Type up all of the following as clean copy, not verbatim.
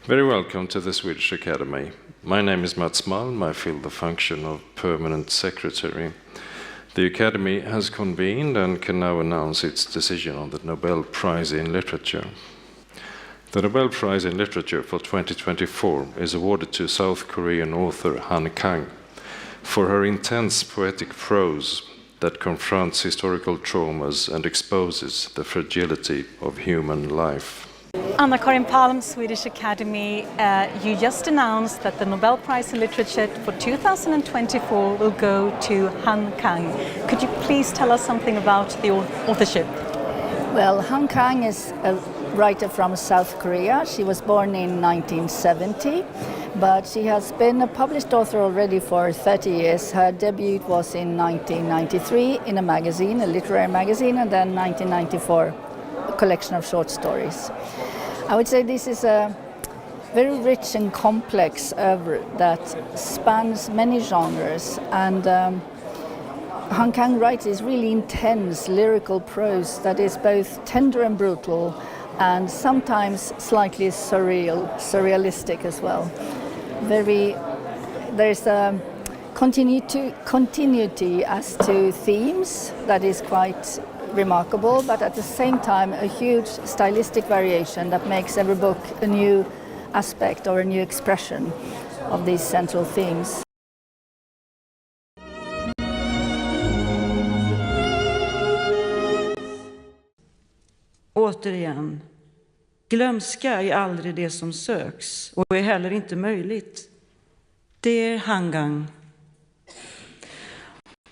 Very welcome to the Swedish Academy. My name is Mats Malm. I fill the function of permanent secretary. The Academy has convened and can now announce its decision on the Nobel Prize in Literature. The Nobel Prize in Literature for 2024 is awarded to South Korean author Han Kang for her intense poetic prose that confronts historical traumas and exposes the fragility of human life. Anna-Karin Palm, Swedish Academy, you just announced that the Nobel Prize in Literature for 2024 will go to Han Kang. Could you please tell us something about the authorship? Well, Han Kang is a writer from South Korea. She was born in 1970, but she has been a published author already for 30 years. Her debut was in 1993 in a magazine, a literary magazine, and then 1994, a collection of short stories. I would say this is a very rich and complex oeuvre that spans many genres, and Han Kang writes this really intense lyrical prose that is both tender and brutal, and sometimes slightly surrealistic as well. There's a continuity as to themes that is quite remarkable, but at the same time a huge stylistic variation that makes every book a new aspect or a new expression of these central themes. Återigen, glömska är aldrig det som söks och är heller inte möjligt. Dear Han Kang,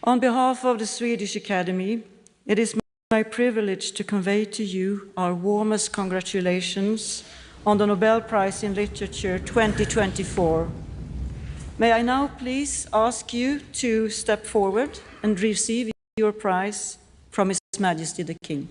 on behalf of the Swedish Academy, it is my privilege to convey to you our warmest congratulations on the Nobel Prize in Literature 2024. May I now please ask you to step forward and receive your prize from His Majesty the King.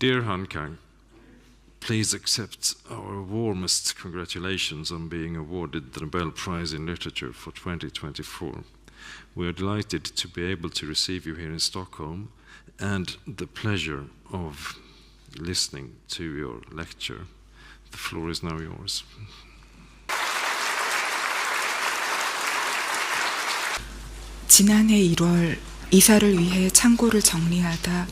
Dear Han Kang, please accept our warmest congratulations on being awarded the Nobel Prize in Literature for 2024. We are delighted to be able to receive you here in Stockholm and the pleasure of listening to your lecture. The floor is now yours. 지난해 1월 이사를 위해 창고를 정리하다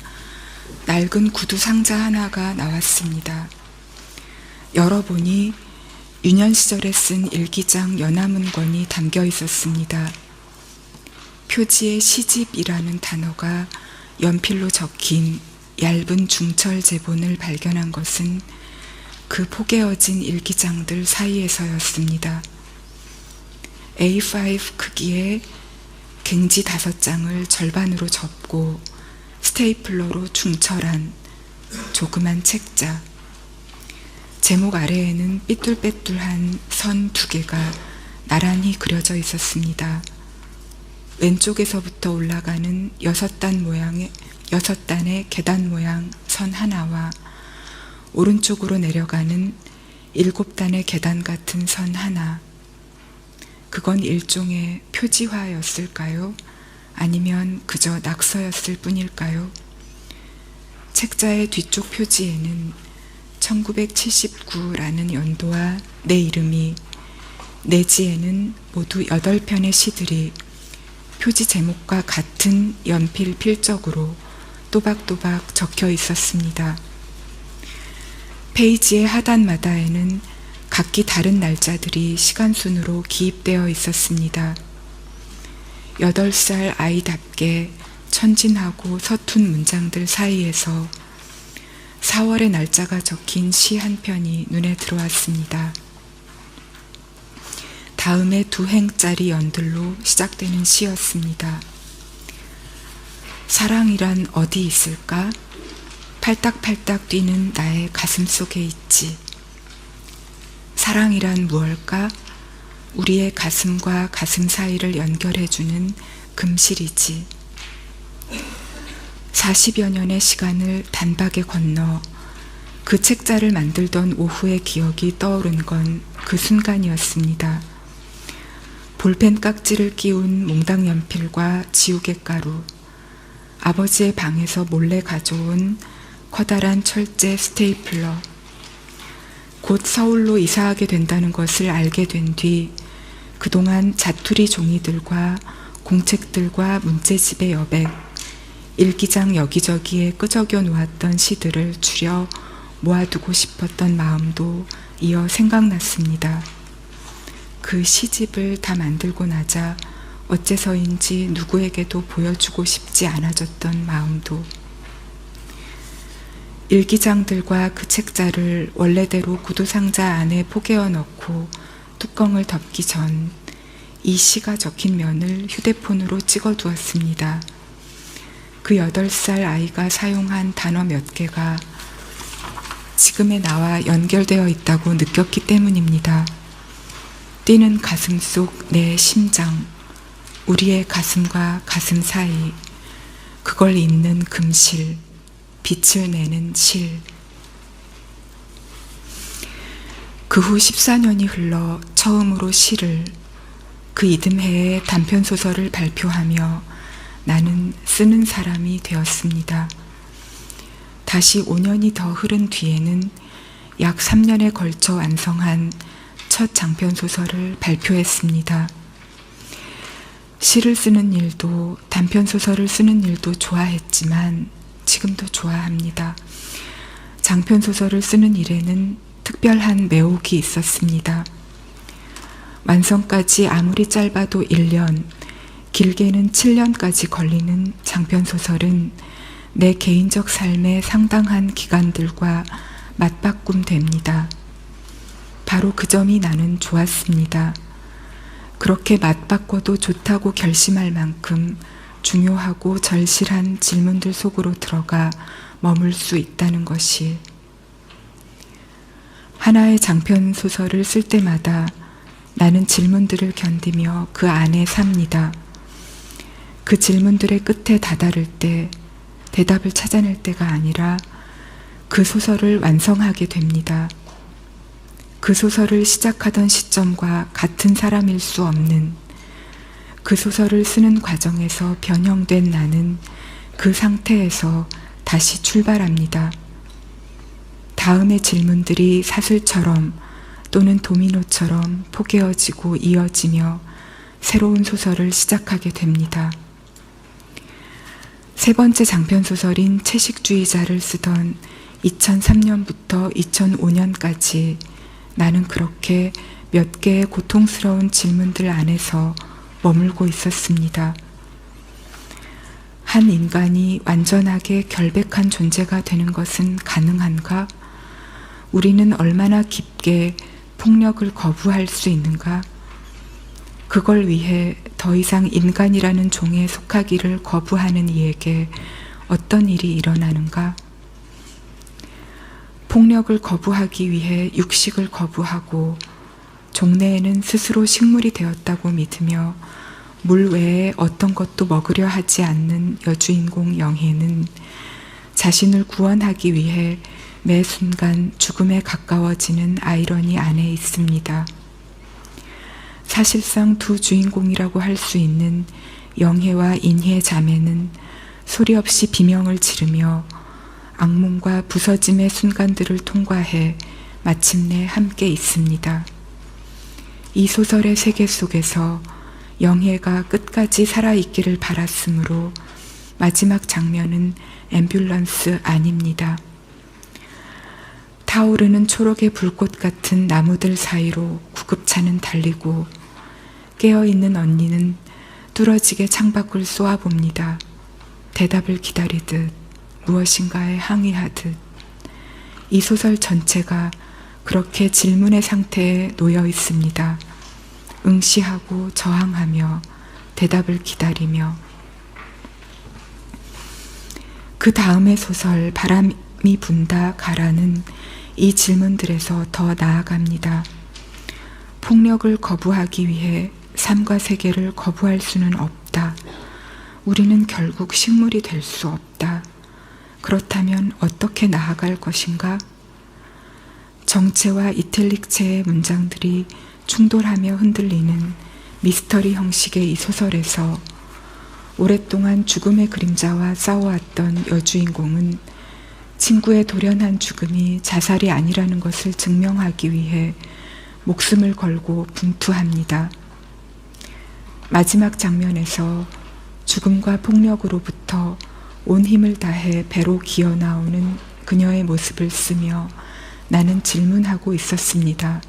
낡은 구두 상자 하나가 나왔습니다. 열어보니 유년 시절에 쓴 일기장 연화문건이 담겨 있었습니다. 표지에 시집이라는 단어가 연필로 적힌 얇은 중철 제본을 발견한 것은 그 포개어진 일기장들 사이에서였습니다. A5 크기의 갱지 5장을 절반으로 접고 스테이플러로 중철한 조그만 책자. 제목 아래에는 삐뚤빼뚤한 선 2개가 나란히 그려져 있었습니다. 왼쪽에서부터 올라가는 6단의 계단 모양 선 하나와 오른쪽으로 내려가는 7단의 계단 같은 선 하나. 그건 일종의 표지화였을까요? 아니면 그저 낙서였을 뿐일까요? 책자의 뒤쪽 표지에는 1979라는 연도와 내 이름이, 내지에는 모두 8편의 시들이 표지 제목과 같은 연필 필적으로 또박또박 적혀 있었습니다. 페이지의 하단마다에는 각기 다른 날짜들이 시간순으로 기입되어 있었습니다. 8살 아이답게 천진하고 서툰 문장들 사이에서 4월의 날짜가 적힌 시 한 편이 눈에 들어왔습니다. 다음에 2행짜리 연들로 시작되는 시였습니다. 사랑이란 어디 있을까? 팔딱팔딱 뛰는 나의 가슴 속에 있지. 사랑이란 무엇일까? 우리의 가슴과 가슴 사이를 연결해주는 금실이지. 40여 년의 시간을 단박에 건너 그 책자를 만들던 오후의 기억이 떠오른 건 그 순간이었습니다. 볼펜 깍지를 끼운 몽당 연필과 지우개 가루, 아버지의 방에서 몰래 가져온 커다란 철제 스테이플러. 곧 서울로 이사하게 된다는 것을 알게 된 뒤 그동안 자투리 종이들과 공책들과 문제집의 여백, 일기장 여기저기에 끄적여 놓았던 시들을 추려 모아두고 싶었던 마음도 이어 생각났습니다. 그 시집을 다 만들고 나자 어째서인지 누구에게도 보여주고 싶지 않아졌던 마음도. 일기장들과 그 책자를 원래대로 구두상자 안에 포개어 넣고 뚜껑을 덮기 전 이 시가 적힌 면을 휴대폰으로 찍어 두었습니다. 그 8살 아이가 사용한 단어 몇 개가 지금의 나와 연결되어 있다고 느꼈기 때문입니다. 뛰는 가슴 속 내 심장, 우리의 가슴과 가슴 사이, 그걸 잇는 금실, 빛을 내는 실. 그 후 14년이 흘러 처음으로 시를, 그 이듬해에 단편소설을 발표하며 나는 쓰는 사람이 되었습니다. 다시 5년이 더 흐른 뒤에는 약 3년에 걸쳐 완성한 첫 장편소설을 발표했습니다. 시를 쓰는 일도 단편소설을 쓰는 일도 좋아했지만 지금도 좋아합니다. 장편소설을 쓰는 일에는 특별한 매혹이 있었습니다. 완성까지 아무리 짧아도 1년, 길게는 7년까지 걸리는 장편소설은 내 개인적 삶의 상당한 기간들과 맞바꿈됩니다. 바로 그 점이 나는 좋았습니다. 그렇게 맞바꿔도 좋다고 결심할 만큼 중요하고 절실한 질문들 속으로 들어가 머물 수 있다는 것이. 하나의 장편 소설을 쓸 때마다 나는 질문들을 견디며 그 안에 삽니다. 그 질문들의 끝에 다다를 때 대답을 찾아낼 때가 아니라 그 소설을 완성하게 됩니다. 그 소설을 시작하던 시점과 같은 사람일 수 없는, 그 소설을 쓰는 과정에서 변형된 나는 그 상태에서 다시 출발합니다. 다음의 질문들이 사슬처럼 또는 도미노처럼 포개어지고 이어지며 새로운 소설을 시작하게 됩니다. 세 번째 장편소설인 채식주의자를 쓰던 2003년부터 2005년까지 나는 그렇게 몇 개의 고통스러운 질문들 안에서 머물고 있었습니다. 한 인간이 완전하게 결백한 존재가 되는 것은 가능한가? 우리는 얼마나 깊게 폭력을 거부할 수 있는가? 그걸 위해 더 이상 인간이라는 종에 속하기를 거부하는 이에게 어떤 일이 일어나는가? 폭력을 거부하기 위해 육식을 거부하고 종래에는 스스로 식물이 되었다고 믿으며 물 외에 어떤 것도 먹으려 하지 않는 여주인공 영희는 자신을 구원하기 위해 매 순간 죽음에 가까워지는 아이러니 안에 있습니다. 사실상 두 주인공이라고 할 수 있는 영혜와 인희의 자매는 소리 없이 비명을 지르며 악몽과 부서짐의 순간들을 통과해 마침내 함께 있습니다. 이 소설의 세계 속에서 영혜가 끝까지 살아있기를 바랐으므로 마지막 장면은 앰뷸런스 안입니다. 타오르는 초록의 불꽃 같은 나무들 사이로 구급차는 달리고 깨어있는 언니는 뚫어지게 창밖을 쏘아봅니다. 대답을 기다리듯 무엇인가에 항의하듯 이 소설 전체가 그렇게 질문의 상태에 놓여 있습니다. 응시하고 저항하며 대답을 기다리며 그 다음의 소설 바람이 분다 가라는 이 질문들에서 더 나아갑니다. 폭력을 거부하기 위해 삶과 세계를 거부할 수는 없다. 우리는 결국 식물이 될 수 없다. 그렇다면 어떻게 나아갈 것인가? 정체와 이탈릭체의 문장들이 충돌하며 흔들리는 미스터리 형식의 이 소설에서 오랫동안 죽음의 그림자와 싸워왔던 여주인공은 친구의 돌연한 죽음이 자살이 아니라는 것을 증명하기 위해 목숨을 걸고 분투합니다. 마지막 장면에서 죽음과 폭력으로부터 온 힘을 다해 배로 기어 나오는 그녀의 모습을 쓰며 나는 질문하고 있었습니다.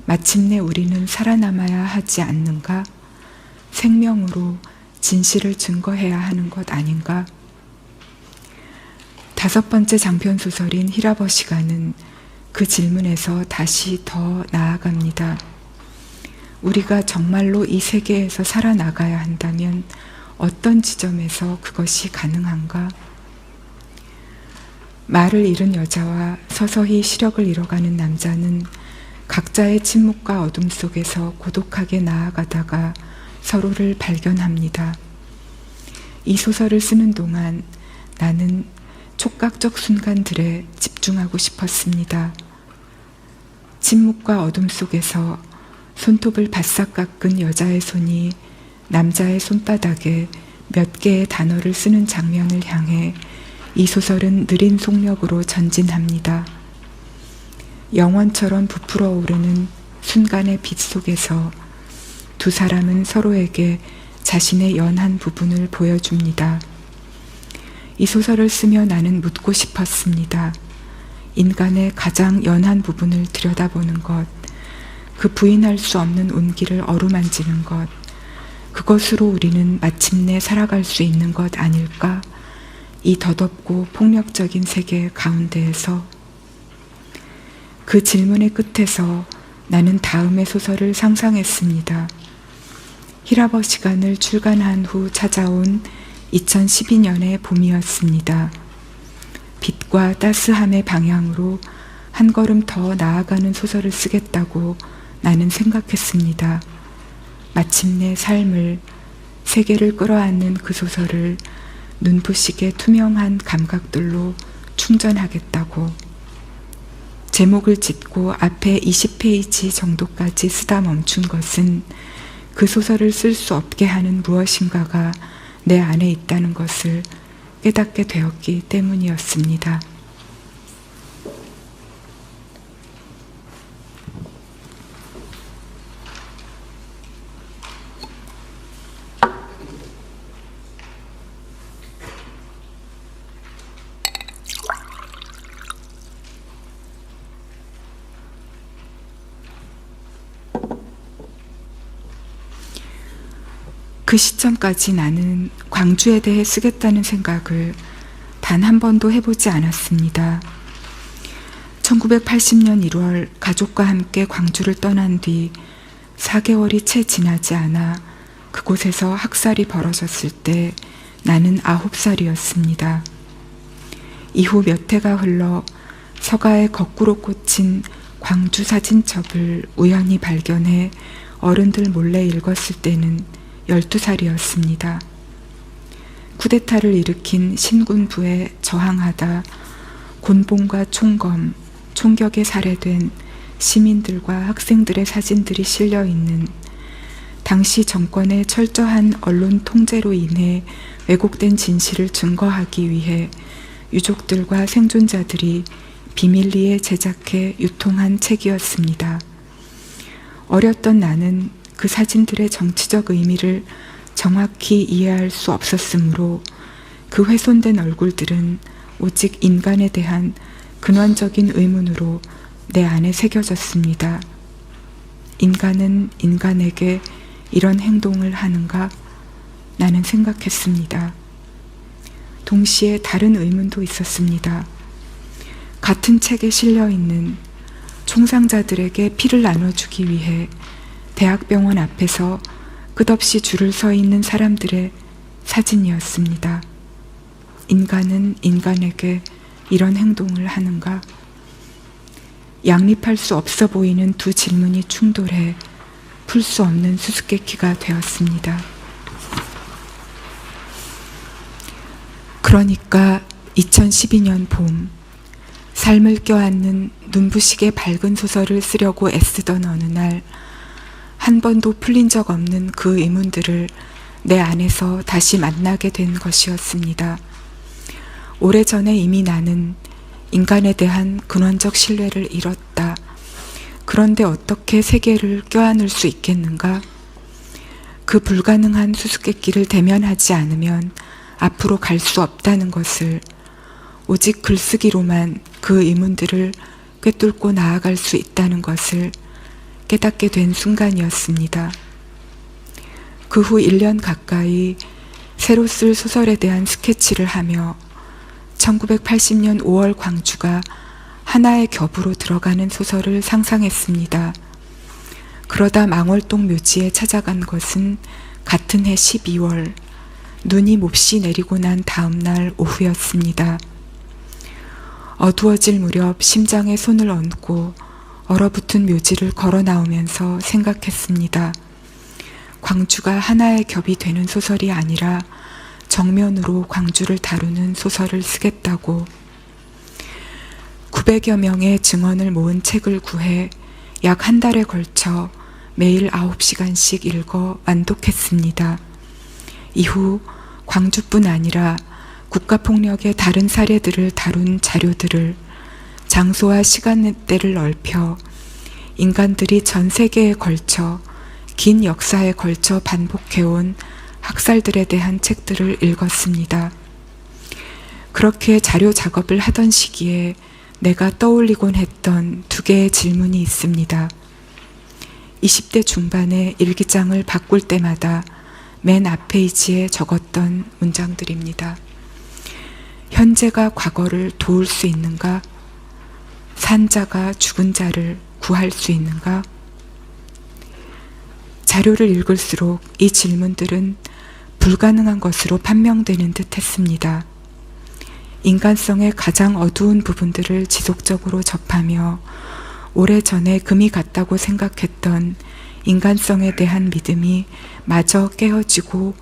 마침내 우리는 살아남아야 하지 않는가? 생명으로 진실을 증거해야 하는 것 아닌가? 5번째 장편 소설인 히라버시가는 그 질문에서 다시 더 나아갑니다. 우리가 정말로 이 세계에서 살아나가야 한다면 어떤 지점에서 그것이 가능한가? 말을 잃은 여자와 서서히 시력을 잃어가는 남자는 각자의 침묵과 어둠 속에서 고독하게 나아가다가 서로를 발견합니다. 이 소설을 쓰는 동안 나는 촉각적 순간들에 집중하고 싶었습니다. 침묵과 어둠 속에서 손톱을 바싹 깎은 여자의 손이 남자의 손바닥에 몇 개의 단어를 쓰는 장면을 향해 이 소설은 느린 속력으로 전진합니다. 영원처럼 부풀어 오르는 순간의 빛 속에서 두 사람은 서로에게 자신의 연한 부분을 보여줍니다. 이 소설을 쓰며 나는 묻고 싶었습니다. 인간의 가장 연한 부분을 들여다보는 것, 그 부인할 수 없는 온기를 어루만지는 것, 그것으로 우리는 마침내 살아갈 수 있는 것 아닐까? 이 더덥고 폭력적인 세계 가운데에서 그 질문의 끝에서 나는 다음의 소설을 상상했습니다. 히라버시간을 출간한 후 찾아온 2012년의 봄이었습니다. 빛과 따스함의 방향으로 한 걸음 더 나아가는 소설을 쓰겠다고 나는 생각했습니다. 마침내 삶을, 세계를 끌어안는 그 소설을 눈부시게 투명한 감각들로 충전하겠다고. 제목을 짓고 앞에 20페이지 정도까지 쓰다 멈춘 것은 그 소설을 쓸 수 없게 하는 무엇인가가 내 안에 있다는 것을 깨닫게 되었기 때문이었습니다. 그 시점까지 나는 광주에 대해 쓰겠다는 생각을 단 한 번도 해보지 않았습니다. 1980년 1월 가족과 함께 광주를 떠난 뒤 4개월이 채 지나지 않아 그곳에서 학살이 벌어졌을 때 나는 9살이었습니다. 이후 몇 해가 흘러 서가에 거꾸로 꽂힌 광주 사진첩을 우연히 발견해 어른들 몰래 읽었을 때는 12살이었습니다. 쿠데타를 일으킨 신군부에 저항하다 곤봉과 총검, 총격에 살해된 시민들과 학생들의 사진들이 실려 있는, 당시 정권의 철저한 언론 통제로 인해 왜곡된 진실을 증거하기 위해 유족들과 생존자들이 비밀리에 제작해 유통한 책이었습니다. 어렸던 나는 그 사진들의 정치적 의미를 정확히 이해할 수 없었으므로 그 훼손된 얼굴들은 오직 인간에 대한 근원적인 의문으로 내 안에 새겨졌습니다. 인간은 인간에게 이런 행동을 하는가? 나는 생각했습니다. 동시에 다른 의문도 있었습니다. 같은 책에 실려 있는 총상자들에게 피를 나눠주기 위해 대학병원 앞에서 끝없이 줄을 서 있는 사람들의 사진이었습니다. 인간은 인간에게 이런 행동을 하는가? 양립할 수 없어 보이는 두 질문이 충돌해 풀 수 없는 수수께끼가 되었습니다. 그러니까 2012년 봄, 삶을 껴안는 눈부시게 밝은 소설을 쓰려고 애쓰던 어느 날, 한 번도 풀린 적 없는 그 의문들을 내 안에서 다시 만나게 된 것이었습니다. 오래전에 이미 나는 인간에 대한 근원적 신뢰를 잃었다. 그런데 어떻게 세계를 껴안을 수 있겠는가? 그 불가능한 수수께끼를 대면하지 않으면 앞으로 갈 수 없다는 것을, 오직 글쓰기로만 그 의문들을 꿰뚫고 나아갈 수 있다는 것을 깨닫게 된 순간이었습니다. 그 후 1년 가까이 새로 쓸 소설에 대한 스케치를 하며 1980년 5월 광주가 하나의 겹으로 들어가는 소설을 상상했습니다. 그러다 망월동 묘지에 찾아간 것은 같은 해 12월, 눈이 몹시 내리고 난 다음 날 오후였습니다. 어두워질 무렵 심장에 손을 얹고 얼어붙은 묘지를 걸어 나오면서 생각했습니다. 광주가 하나의 겹이 되는 소설이 아니라 정면으로 광주를 다루는 소설을 쓰겠다고. 900여 명의 증언을 모은 책을 구해 약 한 달에 걸쳐 매일 9시간씩 읽어 완독했습니다. 이후 광주뿐 아니라 국가폭력의 다른 사례들을 다룬 자료들을 장소와 시간대를 넓혀 인간들이 전 세계에 걸쳐 긴 역사에 걸쳐 반복해온 학살들에 대한 책들을 읽었습니다. 그렇게 자료 작업을 하던 시기에 내가 떠올리곤 했던 두 개의 질문이 있습니다. 20대 중반에 일기장을 바꿀 때마다 맨 앞 페이지에 적었던 문장들입니다. 현재가 과거를 도울 수 있는가? 산 자가 죽은 자를 구할 수 있는가? 자료를 읽을수록 이 질문들은 불가능한 것으로 판명되는 듯 했습니다. 인간성의 가장 어두운 부분들을 지속적으로 접하며 오래전에 금이 갔다고 생각했던 인간성에 대한 믿음이 마저 깨어지고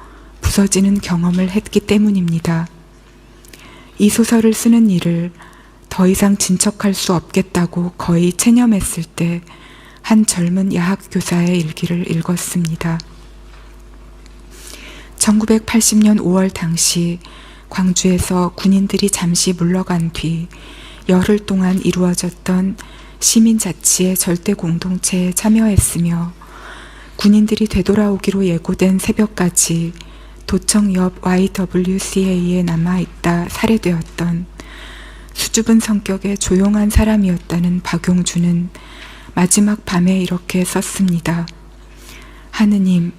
부서지는 경험을 했기 때문입니다. 이 소설을 쓰는 일을 더 이상 진척할 수 없겠다고 거의 체념했을 때 한 젊은 야학교사의 일기를 읽었습니다. 1980년 5월 당시 광주에서 군인들이 잠시 물러간 뒤 열흘 동안 이루어졌던 시민자치의 절대 공동체에 참여했으며 군인들이 되돌아오기로 예고된 새벽까지 도청 옆 YWCA에 남아있다 살해되었던 수줍은 성격의 조용한 사람이었다는 박용주는 마지막 밤에 이렇게 썼습니다. 하느님,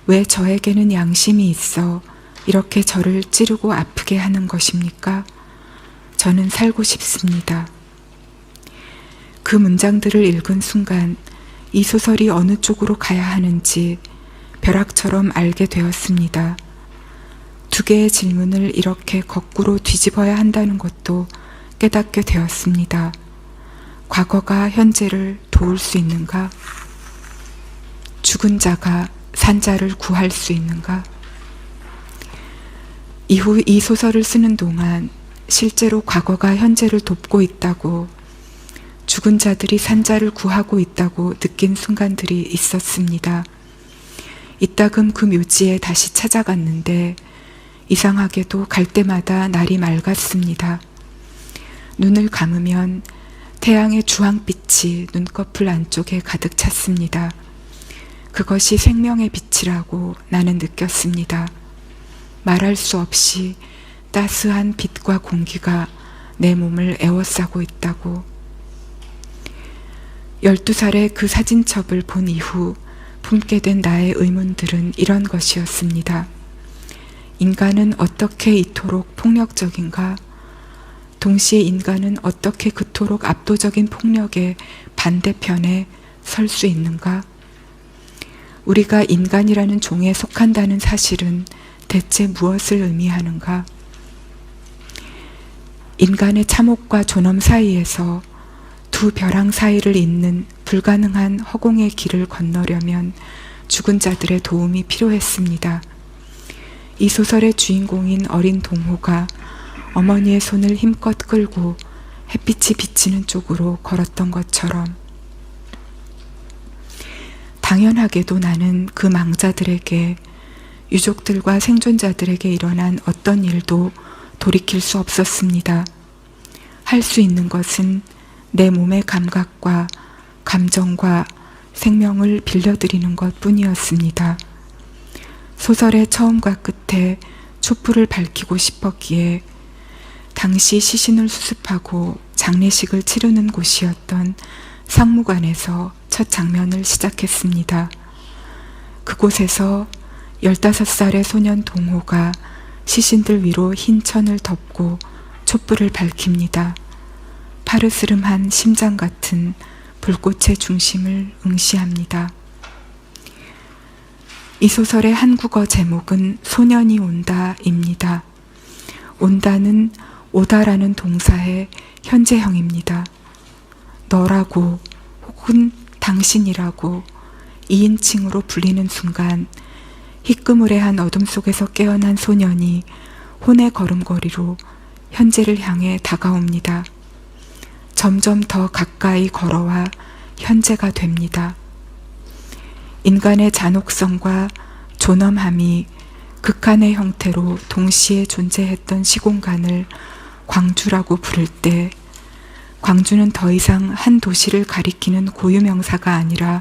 왜 저에게는 양심이 있어 이렇게 저를 찌르고 아프게 하는 것입니까? 저는 살고 싶습니다. 그 문장들을 읽은 순간 이 소설이 어느 쪽으로 가야 하는지 벼락처럼 알게 되었습니다. 두 개의 질문을 이렇게 거꾸로 뒤집어야 한다는 것도 깨닫게 되었습니다. 과거가 현재를 도울 수 있는가? 죽은 자가 산 자를 구할 수 있는가? 이후 이 소설을 쓰는 동안 실제로 과거가 현재를 돕고 있다고, 죽은 자들이 산 자를 구하고 있다고 느낀 순간들이 있었습니다. 이따금 그 묘지에 다시 찾아갔는데 이상하게도 갈 때마다 날이 맑았습니다. 눈을 감으면 태양의 주황빛이 눈꺼풀 안쪽에 가득 찼습니다. 그것이 생명의 빛이라고 나는 느꼈습니다. 말할 수 없이 따스한 빛과 공기가 내 몸을 에워싸고 있다고. 12살에 그 사진첩을 본 이후 품게 된 나의 의문들은 이런 것이었습니다. 인간은 어떻게 이토록 폭력적인가? 동시에 인간은 어떻게 그토록 압도적인 폭력의 반대편에 설 수 있는가? 우리가 인간이라는 종에 속한다는 사실은 대체 무엇을 의미하는가? 인간의 참혹과 존엄 사이에서 두 벼랑 사이를 잇는 불가능한 허공의 길을 건너려면 죽은 자들의 도움이 필요했습니다. 이 소설의 주인공인 어린 동호가 어머니의 손을 힘껏 끌고 햇빛이 비치는 쪽으로 걸었던 것처럼, 당연하게도 나는 그 망자들에게, 유족들과 생존자들에게 일어난 어떤 일도 돌이킬 수 없었습니다. 할 수 있는 것은 내 몸의 감각과 감정과 생명을 빌려드리는 것 뿐이었습니다. 소설의 처음과 끝에 촛불을 밝히고 싶었기에 당시 시신을 수습하고 장례식을 치르는 곳이었던 상무관에서 첫 장면을 시작했습니다. 그곳에서 15살의 소년 동호가 시신들 위로 흰 천을 덮고 촛불을 밝힙니다. 파르스름한 심장 같은 불꽃의 중심을 응시합니다. 이 소설의 한국어 제목은 소년이 온다입니다. 온다는 오다라는 동사의 현재형입니다. 너라고 혹은 당신이라고 2인칭으로 불리는 순간 희끄무레한 어둠 속에서 깨어난 소년이 혼의 걸음걸이로 현재를 향해 다가옵니다. 점점 더 가까이 걸어와 현재가 됩니다. 인간의 잔혹성과 존엄함이 극한의 형태로 동시에 존재했던 시공간을 광주라고 부를 때, 광주는 더 이상 한 도시를 가리키는 고유명사가 아니라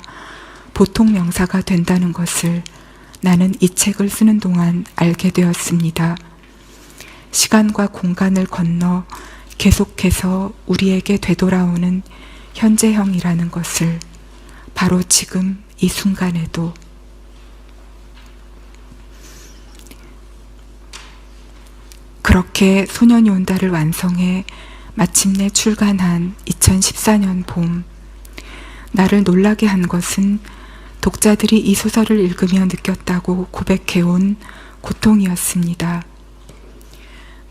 보통 명사가 된다는 것을 나는 이 책을 쓰는 동안 알게 되었습니다. 시간과 공간을 건너 계속해서 우리에게 되돌아오는 현재형이라는 것을 바로 지금 이 순간에도. 그렇게 소년이 온다를 완성해 마침내 출간한 2014년 봄, 나를 놀라게 한 것은 독자들이 이 소설을 읽으며 느꼈다고 고백해온 고통이었습니다.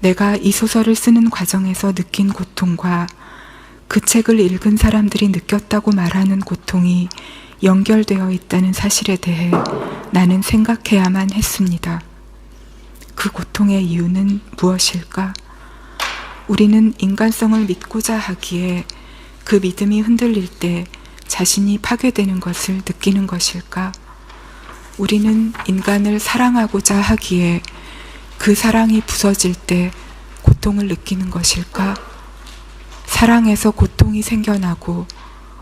내가 이 소설을 쓰는 과정에서 느낀 고통과 그 책을 읽은 사람들이 느꼈다고 말하는 고통이 연결되어 있다는 사실에 대해 나는 생각해야만 했습니다. 그 고통의 이유는 무엇일까? 우리는 인간성을 믿고자 하기에 그 믿음이 흔들릴 때 자신이 파괴되는 것을 느끼는 것일까? 우리는 인간을 사랑하고자 하기에 그 사랑이 부서질 때 고통을 느끼는 것일까? 사랑에서 고통이 생겨나고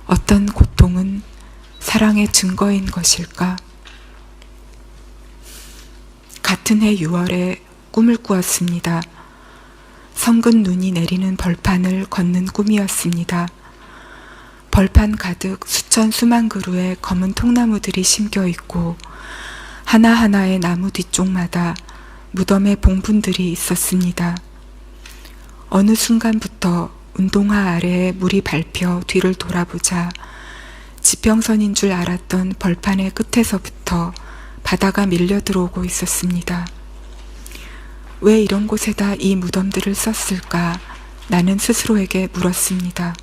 어떤 고통은 사랑의 증거인 것일까? 같은 해 6월에 꿈을 꾸었습니다. 성근 눈이 내리는 벌판을 걷는 꿈이었습니다. 벌판 가득 수천 수만 그루의 검은 통나무들이 심겨 있고 하나하나의 나무 뒤쪽마다 무덤의 봉분들이 있었습니다. 어느 순간부터 운동화 아래에 물이 밟혀 뒤를 돌아보자 지평선인 줄 알았던 벌판의 끝에서부터 바다가 밀려 들어오고 있었습니다. 왜 이런 곳에다 이 무덤들을 썼을까? 나는 스스로에게 물었습니다.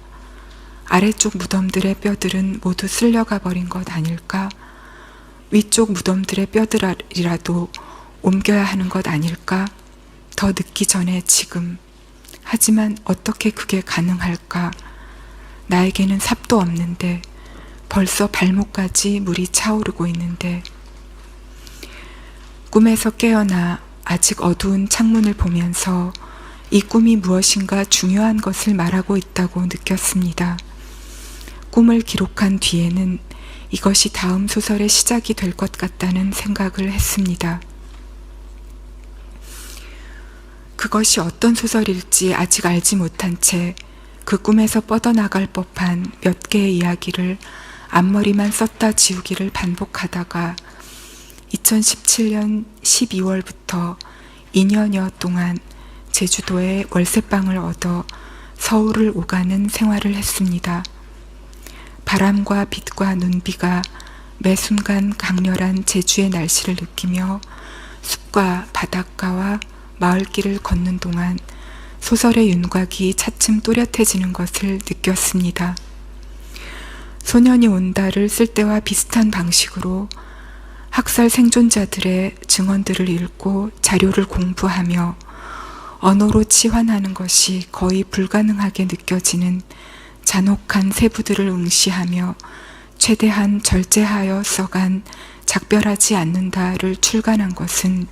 아래쪽 무덤들의 뼈들은 모두 쓸려가 버린 것 아닐까? 위쪽 무덤들의 뼈들이라도 옮겨야 하는 것 아닐까? 더 늦기 전에 지금. 하지만 어떻게 그게 가능할까? 나에게는 삽도 없는데, 벌써 발목까지 물이 차오르고 있는데. 꿈에서 깨어나 아직 어두운 창문을 보면서 이 꿈이 무엇인가 중요한 것을 말하고 있다고 느꼈습니다. 꿈을 기록한 뒤에는 이것이 다음 소설의 시작이 될 것 같다는 생각을 했습니다. 그것이 어떤 소설일지 아직 알지 못한 채 그 꿈에서 뻗어나갈 법한 몇 개의 이야기를 앞머리만 썼다 지우기를 반복하다가 2017년 12월부터 2년여 동안 제주도에 월세방을 얻어 서울을 오가는 생활을 했습니다. 바람과 빛과 눈비가 매 순간 강렬한 제주의 날씨를 느끼며 숲과 바닷가와 마을길을 걷는 동안 소설의 윤곽이 차츰 또렷해지는 것을 느꼈습니다. 소년이 온다를 쓸 때와 비슷한 방식으로 학살 생존자들의 증언들을 읽고 자료를 공부하며 언어로 치환하는 것이 거의 불가능하게 느껴지는 잔혹한 세부들을 응시하며 최대한 절제하여 써간 작별하지 않는다를 출간한 것은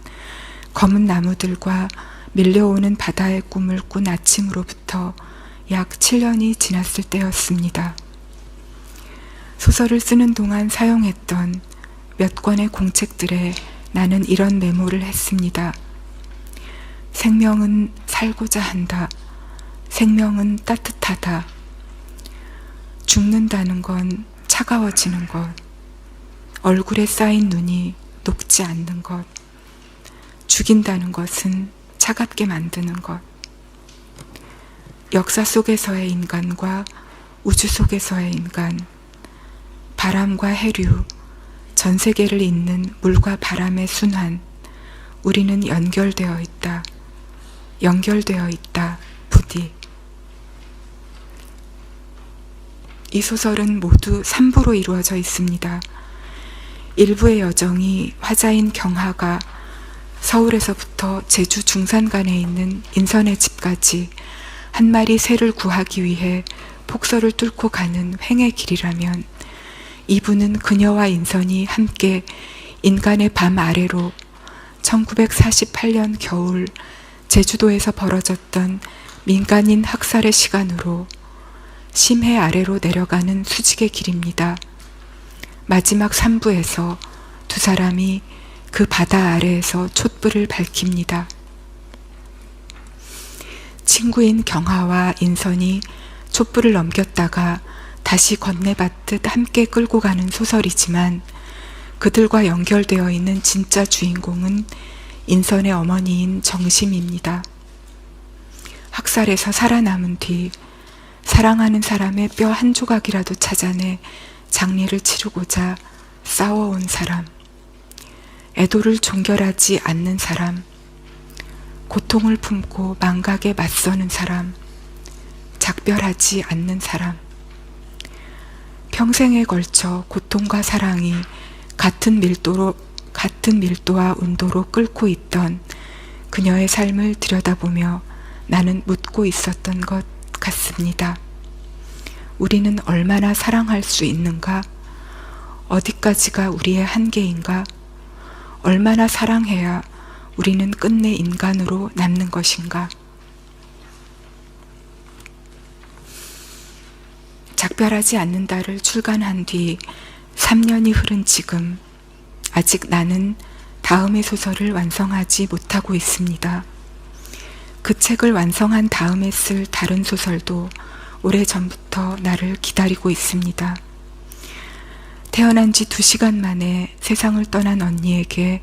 검은 나무들과 밀려오는 바다의 꿈을 꾼 아침으로부터 약 7년이 지났을 때였습니다. 소설을 쓰는 동안 사용했던 몇 권의 공책들에 나는 이런 메모를 했습니다. 생명은 살고자 한다. 생명은 따뜻하다. 죽는다는 건 차가워지는 것. 얼굴에 쌓인 눈이 녹지 않는 것. 죽인다는 것은 차갑게 만드는 것. 역사 속에서의 인간과 우주 속에서의 인간, 바람과 해류, 전 세계를 잇는 물과 바람의 순환, 우리는 연결되어 있다. 연결되어 있다. 부디. 이 소설은 모두 3부로 이루어져 있습니다. 일부의 여정이 화자인 경하가 서울에서부터 제주 중산간에 있는 인선의 집까지 한 마리 새를 구하기 위해 폭설을 뚫고 가는 횡의 길이라면, 2부는 그녀와 인선이 함께 인간의 밤 아래로 1948년 겨울 제주도에서 벌어졌던 민간인 학살의 시간으로 심해 아래로 내려가는 수직의 길입니다. 마지막 3부에서 두 사람이 그 바다 아래에서 촛불을 밝힙니다. 친구인 경하와 인선이 촛불을 넘겼다가 다시 건네받듯 함께 끌고 가는 소설이지만, 그들과 연결되어 있는 진짜 주인공은 인선의 어머니인 정심입니다. 학살에서 살아남은 뒤 사랑하는 사람의 뼈 한 조각이라도 찾아내 장례를 치르고자 싸워온 사람, 애도를 종결하지 않는 사람, 고통을 품고 망각에 맞서는 사람, 작별하지 않는 사람, 평생에 걸쳐 고통과 사랑이 같은 밀도와 온도로 끓고 있던 그녀의 삶을 들여다보며 나는 묻고 있었던 것 같습니다. 우리는 얼마나 사랑할 수 있는가? 어디까지가 우리의 한계인가? 얼마나 사랑해야 우리는 끝내 인간으로 남는 것인가? 작별하지 않는다를 출간한 뒤 3년이 흐른 지금, 아직 나는 다음의 소설을 완성하지 못하고 있습니다. 그 책을 완성한 다음에 쓸 다른 소설도 오래전부터 나를 기다리고 있습니다. 태어난 지 2시간 만에 세상을 떠난 언니에게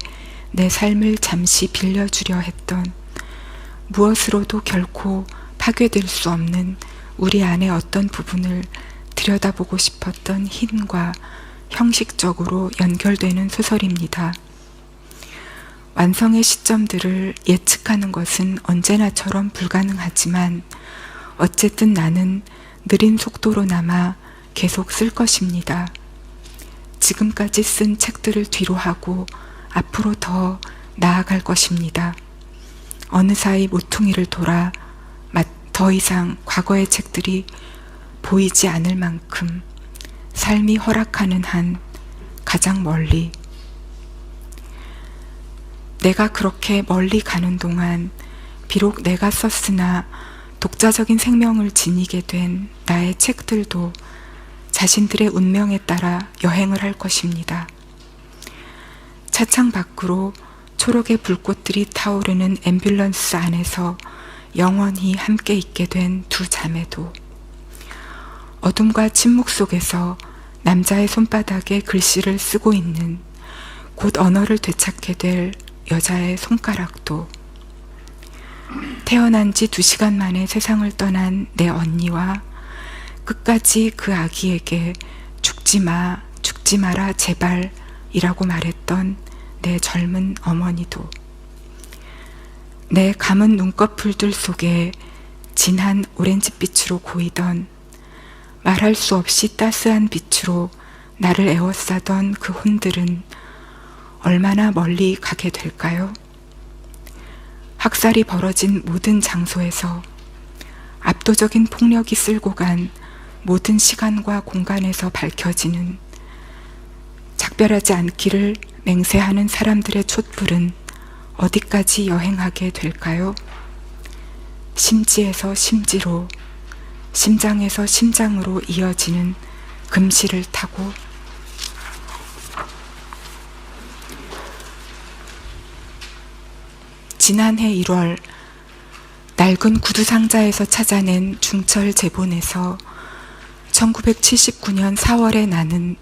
내 삶을 잠시 빌려주려 했던, 무엇으로도 결코 파괴될 수 없는 우리 안의 어떤 부분을 들여다보고 싶었던 힘과 형식적으로 연결되는 소설입니다. 완성의 시점들을 예측하는 것은 언제나처럼 불가능하지만 어쨌든 나는 느린 속도로나마 계속 쓸 것입니다. 지금까지 쓴 책들을 뒤로 하고 앞으로 더 나아갈 것입니다. 어느 사이 모퉁이를 돌아 더 이상 과거의 책들이 보이지 않을 만큼 삶이 허락하는 한 가장 멀리, 내가 그렇게 멀리 가는 동안 비록 내가 썼으나 독자적인 생명을 지니게 된 나의 책들도 자신들의 운명에 따라 여행을 할 것입니다. 차창 밖으로 초록의 불꽃들이 타오르는 앰뷸런스 안에서 영원히 함께 있게 된 두 자매도, 어둠과 침묵 속에서 남자의 손바닥에 글씨를 쓰고 있는, 곧 언어를 되찾게 될 여자의 손가락도, 태어난 지 2시간 만에 세상을 떠난 내 언니와 끝까지 그 아기에게 죽지 마라 제발 이라고 말했던 내 젊은 어머니도, 내 감은 눈꺼풀들 속에 진한 오렌지빛으로 고이던, 말할 수 없이 따스한 빛으로 나를 에워싸던 그 혼들은 얼마나 멀리 가게 될까요? 학살이 벌어진 모든 장소에서, 압도적인 폭력이 쓸고 간 모든 시간과 공간에서 밝혀지는, 작별하지 않기를 맹세하는 사람들의 촛불은 어디까지 여행하게 될까요? 심지에서 심지로, 심장에서 심장으로 이어지는 금실을 타고, 지난해 1월 낡은 구두상자에서 찾아낸 중철 제본에서 1979년 4월에 나는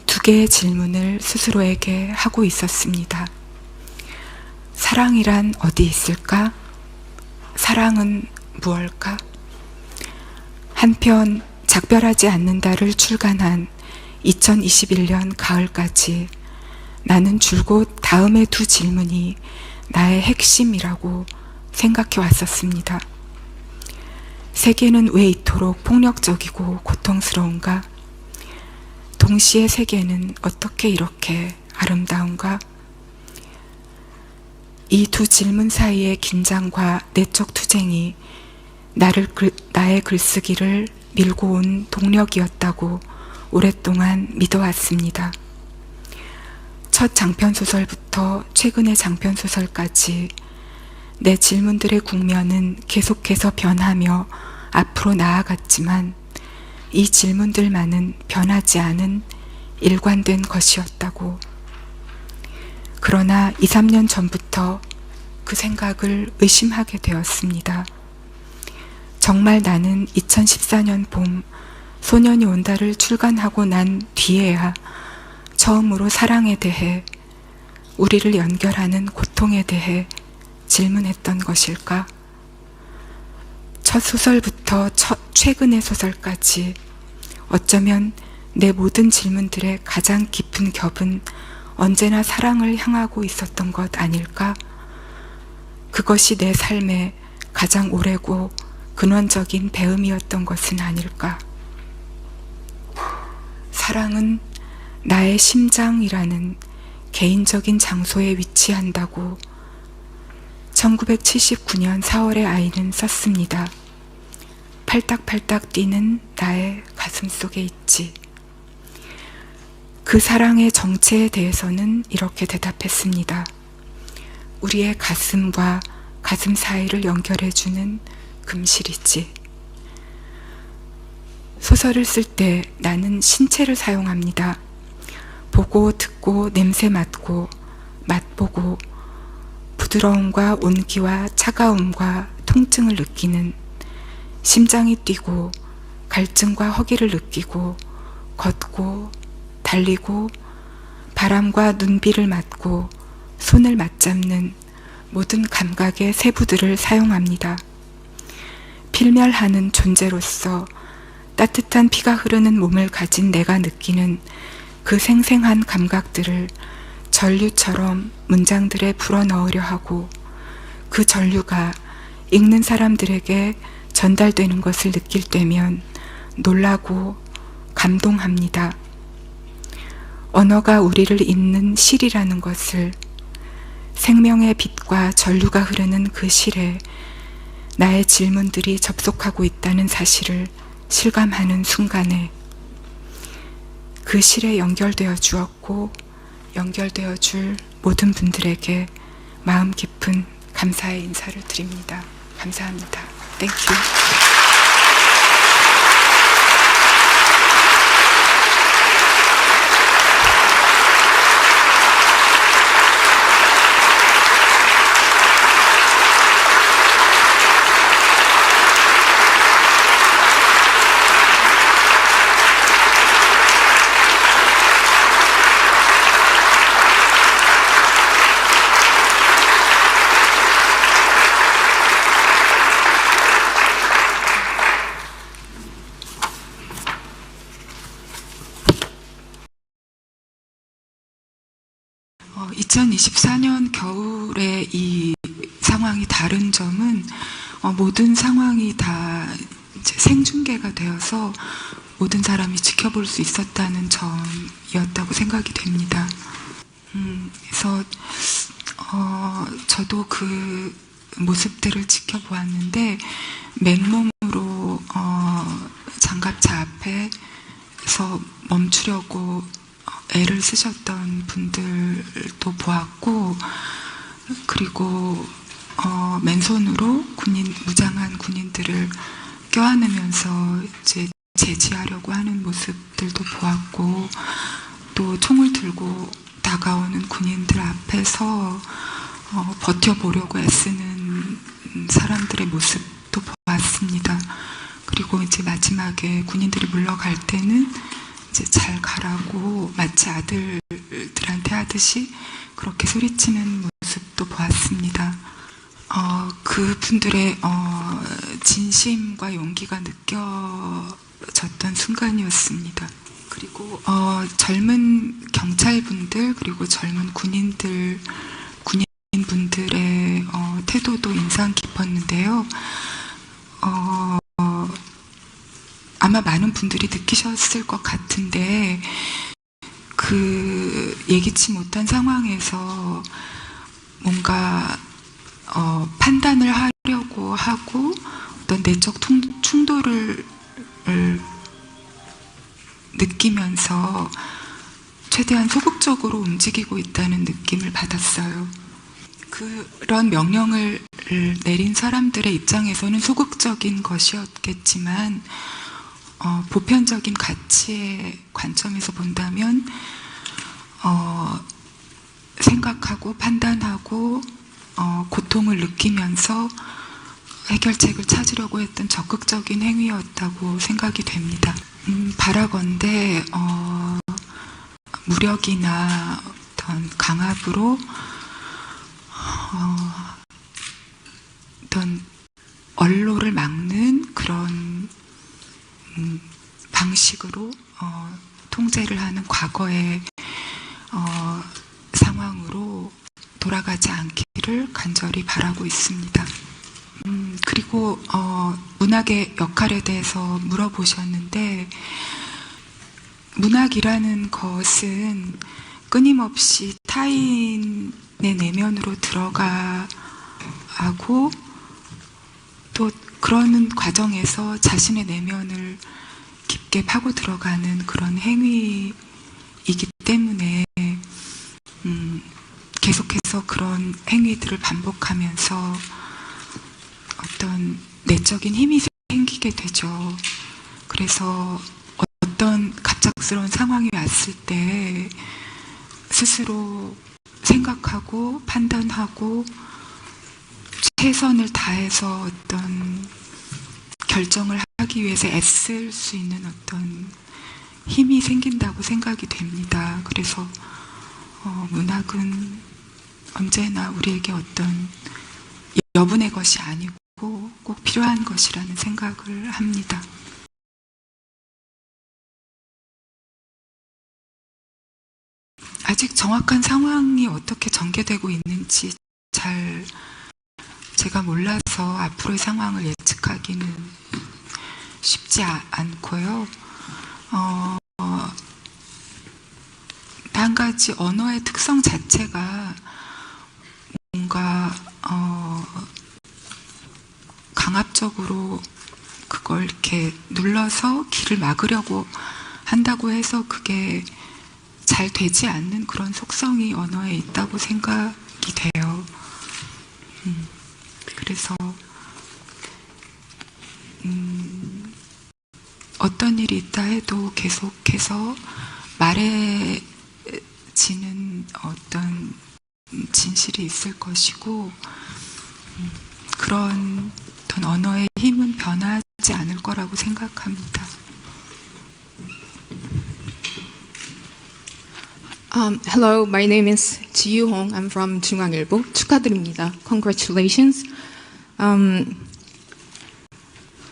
2개의 질문을 스스로에게 하고 있었습니다. 사랑이란 어디 있을까? 사랑은 무엇일까? 한편 작별하지 않는다를 출간한 2021년 가을까지 나는 줄곧 다음의 2 질문이 나의 핵심이라고 생각해 왔었습니다. 세계는 왜 이토록 폭력적이고 고통스러운가? 동시에 세계는 어떻게 이렇게 아름다운가? 이 2 질문 사이의 긴장과 내적 투쟁이 나의 글쓰기를 밀고 온 동력이었다고 오랫동안 믿어왔습니다. 첫 장편소설부터 최근의 장편소설까지 내 질문들의 국면은 계속해서 변하며 앞으로 나아갔지만 이 질문들만은 변하지 않은 일관된 것이었다고. 그러나 2, 3년 전부터 그 생각을 의심하게 되었습니다. 정말 나는 2014년 봄 소년이 온다를 출간하고 난 뒤에야 처음으로 사랑에 대해, 우리를 연결하는 고통에 대해 질문했던 것일까? 첫 소설부터 최근의 소설까지 어쩌면 내 모든 질문들의 가장 깊은 겹은 언제나 사랑을 향하고 있었던 것 아닐까? 그것이 내 삶의 가장 오래고 근원적인 배움이었던 것은 아닐까? 사랑은 나의 심장이라는 개인적인 장소에 위치한다고 1979년 4월의 아이는 썼습니다. 팔딱팔딱 뛰는 나의 가슴 속에 있지. 그 사랑의 정체에 대해서는 이렇게 대답했습니다. 우리의 가슴과 가슴 사이를 연결해주는 금실이지. 소설을 쓸 때 나는 신체를 사용합니다. 보고 듣고 냄새 맡고 맛보고 부드러움과 온기와 차가움과 통증을 느끼는, 심장이 뛰고 갈증과 허기를 느끼고 걷고 달리고 바람과 눈비를 맡고 손을 맞잡는 모든 감각의 세부들을 사용합니다. 필멸하는 존재로서 따뜻한 피가 흐르는 몸을 가진 내가 느끼는 그 생생한 감각들을 전류처럼 문장들에 불어넣으려 하고 그 전류가 읽는 사람들에게 전달되는 것을 느낄 때면 놀라고 감동합니다. 언어가 우리를 잇는 실이라는 것을, 생명의 빛과 전류가 흐르는 그 실에 나의 질문들이 접속하고 있다는 사실을 실감하는 순간에 그 실에 연결되어 주었고 연결되어 줄 모든 분들에게 마음 깊은 감사의 인사를 드립니다. 감사합니다. Thank you. 어, 2024년 겨울에 이 상황이 다른 점은 모든 상황이 다 이제 생중계가 되어서 모든 사람이 지켜볼 수 있었다는 점이었다고 생각이 됩니다. 그래서 저도 그 모습들을 지켜보았는데 맨몸으로 장갑차 앞에서 멈추려고 애를 쓰셨던 분들도 보았고, 그리고 맨손으로 무장한 군인들을 껴안으면서 이제 제지하려고 하는 모습들도 보았고, 또 총을 들고 다가오는 군인들 앞에서 버텨보려고 애쓰는 사람들의 모습도 보았습니다. 그리고 이제 마지막에 군인들이 물러갈 때는 이제 잘 가라고 마치 아들들한테 하듯이 그렇게 소리치는 모습도 보았습니다. 그분들의 진심과 용기가 느껴졌던 순간이었습니다. 그리고 젊은 경찰분들 그리고 젊은 군인분들의 태도도 인상 깊었는데요. 아마 많은 분들이 느끼셨을 것 같은데 그 예기치 못한 상황에서 뭔가 판단을 하려고 하고 어떤 내적 충돌을 느끼면서 최대한 소극적으로 움직이고 있다는 느낌을 받았어요. 그런 명령을 내린 사람들의 입장에서는 소극적인 것이었겠지만 보편적인 가치의 관점에서 본다면 생각하고 판단하고 고통을 느끼면서 해결책을 찾으려고 했던 적극적인 행위였다고 생각이 됩니다. 바라건대 무력이나 어떤 강압으로 어떤 언로를 막는 그런 방식으로 통제를 하는 과거의 상황으로 돌아가지 않기를 간절히 바라고 있습니다. 그리고 문학의 역할에 대해서 물어보셨는데, 문학이라는 것은 끊임없이 타인의 내면으로 들어가고 또 그러는 과정에서 자신의 내면을 깊게 파고 들어가는 그런 행위이기 때문에 계속해서 그런 행위들을 반복하면서 어떤 내적인 힘이 생기게 되죠. 그래서 어떤 갑작스러운 상황이 왔을 때 스스로 생각하고 판단하고 최선을 다해서 어떤 결정을 하기 위해서 애쓸 수 있는 어떤 힘이 생긴다고 생각이 됩니다. 그래서 문학은 언제나 우리에게 어떤 여분의 것이 아니고 꼭 필요한 것이라는 생각을 합니다. 아직 정확한 상황이 어떻게 전개되고 있는지 잘 제가 몰라서 앞으로의 상황을 예측하기는 쉽지 않고요. 한 가지 언어의 특성 자체가 뭔가 강압적으로 그걸 이렇게 눌러서 길을 막으려고 한다고 해서 그게 잘 되지 않는 그런 속성이 언어에 있다고 생각이 돼요. 그래서 어떤 일이 있다 해도 계속해서 말해지는 어떤 진실이 있을 것이고 그런 어떤 언어의 힘은 변하지 않을 거라고 생각합니다. Hello, my name is Ji Yu-hong. I'm from 중앙일보. 축하드립니다. Congratulations.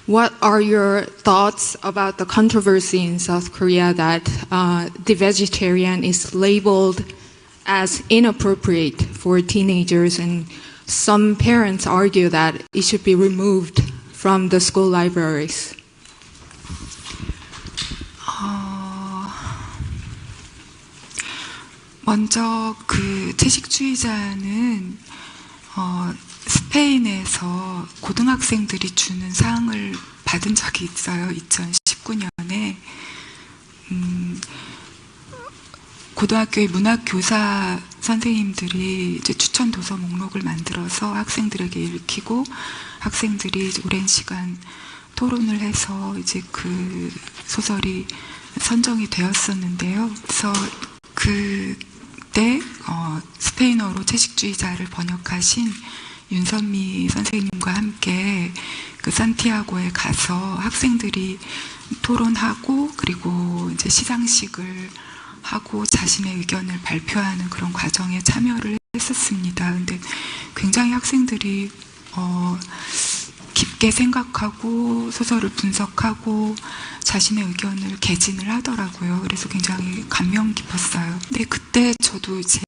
What are your thoughts about the controversy in South Korea that the vegetarian is labeled as inappropriate for teenagers, and some parents argue that it should be removed from the school libraries? 먼저 그 채식주의자는 스페인에서 고등학생들이 주는 상을 받은 적이 있어요. 2019년에 고등학교의 문학교사 선생님들이 이제 추천 도서 목록을 만들어서 학생들에게 읽히고 학생들이 오랜 시간 토론을 해서 이제 그 소설이 선정이 되었었는데요. 그래서 그때 스페인어로 채식주의자를 번역하신 윤선미 선생님과 함께 그 산티아고에 가서 학생들이 토론하고 그리고 이제 시상식을 하고 자신의 의견을 발표하는 그런 과정에 참여를 했었습니다. 근데 굉장히 학생들이 깊게 생각하고 소설을 분석하고 자신의 의견을 개진을 하더라고요. 그래서 굉장히 감명 깊었어요. 근데 그때 저도 이제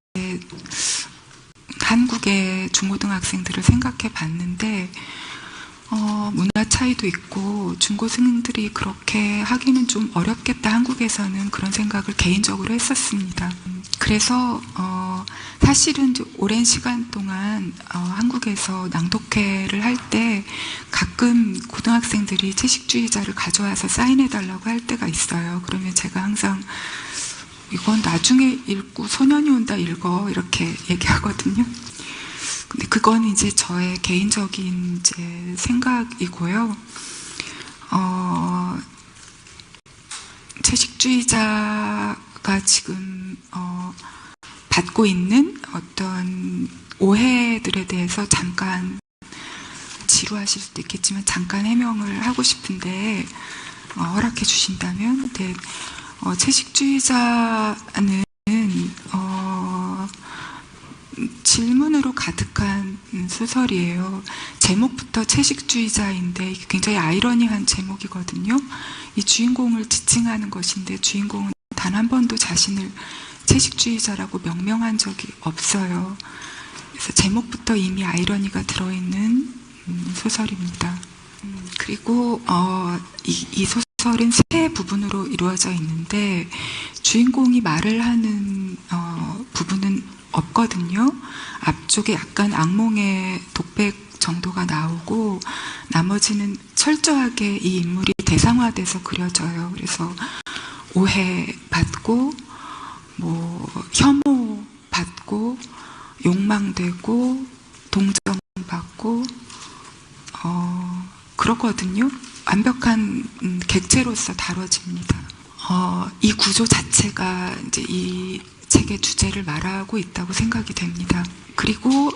한국의 중고등학생들을 생각해 봤는데 문화 차이도 있고 중고생들이 그렇게 하기는 좀 어렵겠다. 한국에서는 그런 생각을 개인적으로 했었습니다. 그래서 사실은 오랜 시간 동안 한국에서 낭독회를 할 때 가끔 고등학생들이 채식주의자를 가져와서 사인해달라고 할 때가 있어요. 그러면 제가 항상 이건 나중에 읽고 소년이 온다 읽어 이렇게 얘기하거든요. 근데 그건 이제 저의 개인적인 이제 생각이고요. 채식주의자가 지금 받고 있는 어떤 오해들에 대해서 잠깐 지루하실 수도 있겠지만 잠깐 해명을 하고 싶은데 허락해 주신다면, 네, 채식주의자는 질문으로 가득한 소설이에요. 제목부터 채식주의자인데 이게 굉장히 아이러니한 제목이거든요. 이 주인공을 지칭하는 것인데 주인공은 단 한 번도 자신을 채식주의자라고 명명한 적이 없어요. 그래서 제목부터 이미 아이러니가 들어있는 소설입니다. 그리고 이 소설은 세 부분으로 이루어져 있는데 주인공이 말을 하는 부분은 없거든요. 앞쪽에 약간 악몽의 독백 정도가 나오고 나머지는 철저하게 이 인물이 대상화돼서 그려져요. 그래서 오해받고 혐오받고 욕망되고 동정받고 그렇거든요. 완벽한 객체로서 다뤄집니다. 이 구조 자체가 이제 이 책의 주제를 말하고 있다고 생각이 됩니다. 그리고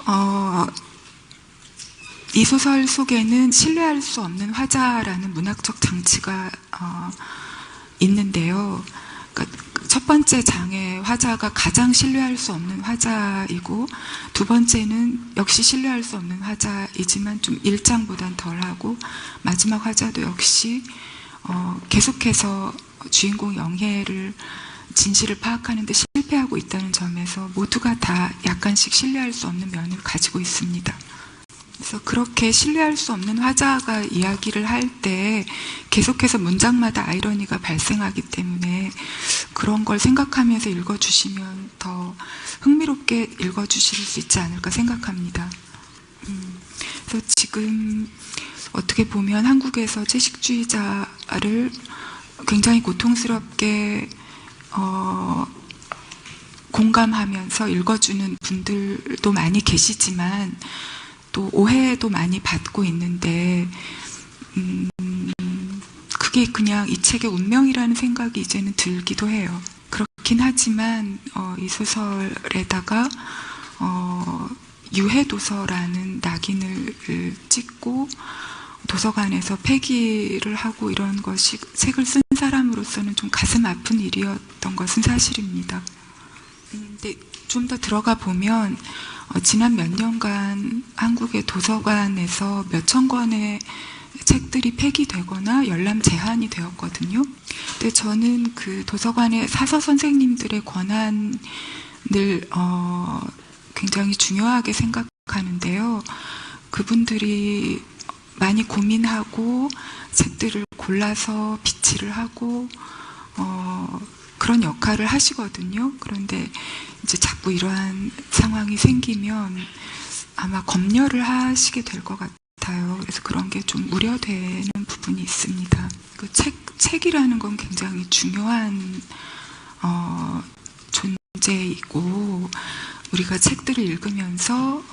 이 소설 속에는 신뢰할 수 없는 화자라는 문학적 장치가 있는데요. 그러니까 첫 번째 장의 화자가 가장 신뢰할 수 없는 화자이고 두 번째는 역시 신뢰할 수 없는 화자이지만 좀 1장보단 덜하고 마지막 화자도 역시 계속해서 주인공 영혜를 진실을 파악하는 데 실패하고 있다는 점에서 모두가 다 약간씩 신뢰할 수 없는 면을 가지고 있습니다. 그래서 그렇게 신뢰할 수 없는 화자가 이야기를 할 때 계속해서 문장마다 아이러니가 발생하기 때문에 그런 걸 생각하면서 읽어주시면 더 흥미롭게 읽어주실 수 있지 않을까 생각합니다. 그래서 지금 어떻게 보면 한국에서 채식주의자를 굉장히 고통스럽게 공감하면서 읽어주는 분들도 많이 계시지만 또 오해도 많이 받고 있는데 그게 그냥 이 책의 운명이라는 생각이 이제는 들기도 해요. 그렇긴 하지만 이 소설에다가 유해도서라는 낙인을 찍고 도서관에서 폐기를 하고 이런 것이 책을 쓴 사람으로서는 좀 가슴 아픈 일이었던 것은 사실입니다. 근데 좀 더 들어가 보면 지난 몇 년간 한국의 도서관에서 몇천 권의 책들이 폐기되거나 열람 제한이 되었거든요. 근데 저는 그 도서관의 사서 선생님들의 권한을 굉장히 중요하게 생각하는데요. 그분들이 많이 고민하고 책들을 골라서 비치를 하고 그런 역할을 하시거든요. 그런데 이제 자꾸 이러한 상황이 생기면 아마 검열을 하시게 될 것 같아요. 그래서 그런 게 좀 우려되는 부분이 있습니다. 그 책이라는 건 굉장히 중요한 존재이고 우리가 책들을 읽으면서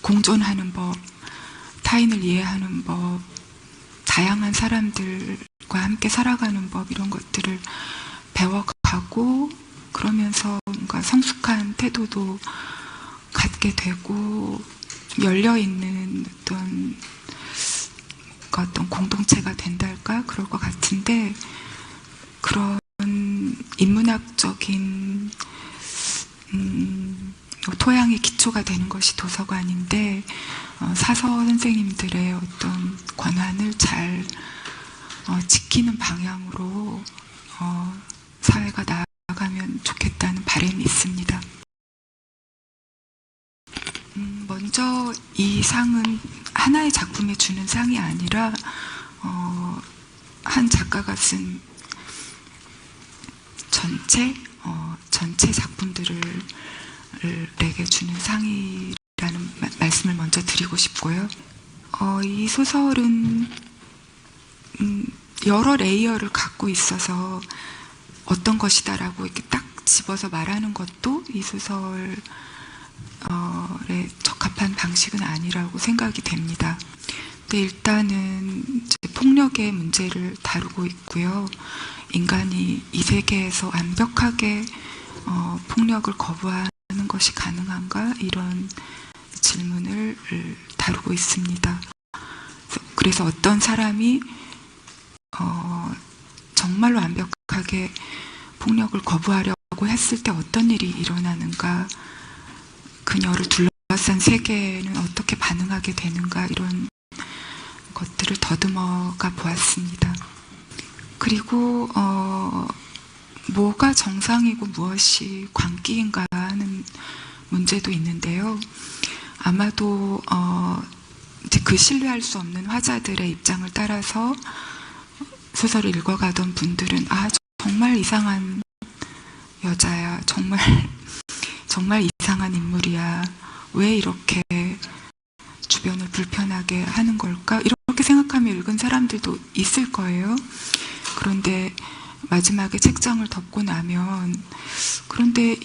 공존하는 법, 타인을 이해하는 법, 다양한 사람들과 함께 살아가는 법 이런 것들을 배워가고 그러면서 뭔가 성숙한 태도도 갖게 되고 열려있는 어떤 공동체가 된달까 그럴 것 같은데 그런 인문학적인 토양의 기초가 되는 것이 도서관인데 사서 선생님들의 어떤 권한을 잘 지키는 방향으로 사회가 나아가면 좋겠다는 바람이 있습니다. 먼저 이 상은 하나의 작품에 주는 상이 아니라 한 작가가 쓴 전체 작품들을 내게 주는 상이라는 말씀을 먼저 드리고 싶고요. 이 소설은 여러 레이어를 갖고 있어서 어떤 것이다라고 이렇게 딱 집어서 말하는 것도 이 소설에 적합한 방식은 아니라고 생각이 됩니다. 근데 일단은 이제 폭력의 문제를 다루고 있고요. 인간이 이 세계에서 완벽하게 폭력을 거부하는 것이 가능한가? 이런 질문을 다루고 있습니다. 그래서 어떤 사람이 정말로 완벽하게 폭력을 거부하려고 했을 때 어떤 일이 일어나는가, 그녀를 둘러싼 세계는 어떻게 반응하게 되는가, 이런 것들을 더듬어가 보았습니다. 그리고 뭐가 정상이고 무엇이 광기인가 하는 문제도 있는데요. 아마도 이제 그 신뢰할 수 없는 화자들의 입장을 따라서 소설을 읽어가던 분들은 정말 이상한 여자야, 정말 이상한 인물이야, 왜 이렇게 주변을 불편하게 하는 걸까, 이렇게 생각하며 읽은 사람들도 있을 거예요. 그런데 마지막에 책장을 덮고 나면 그런데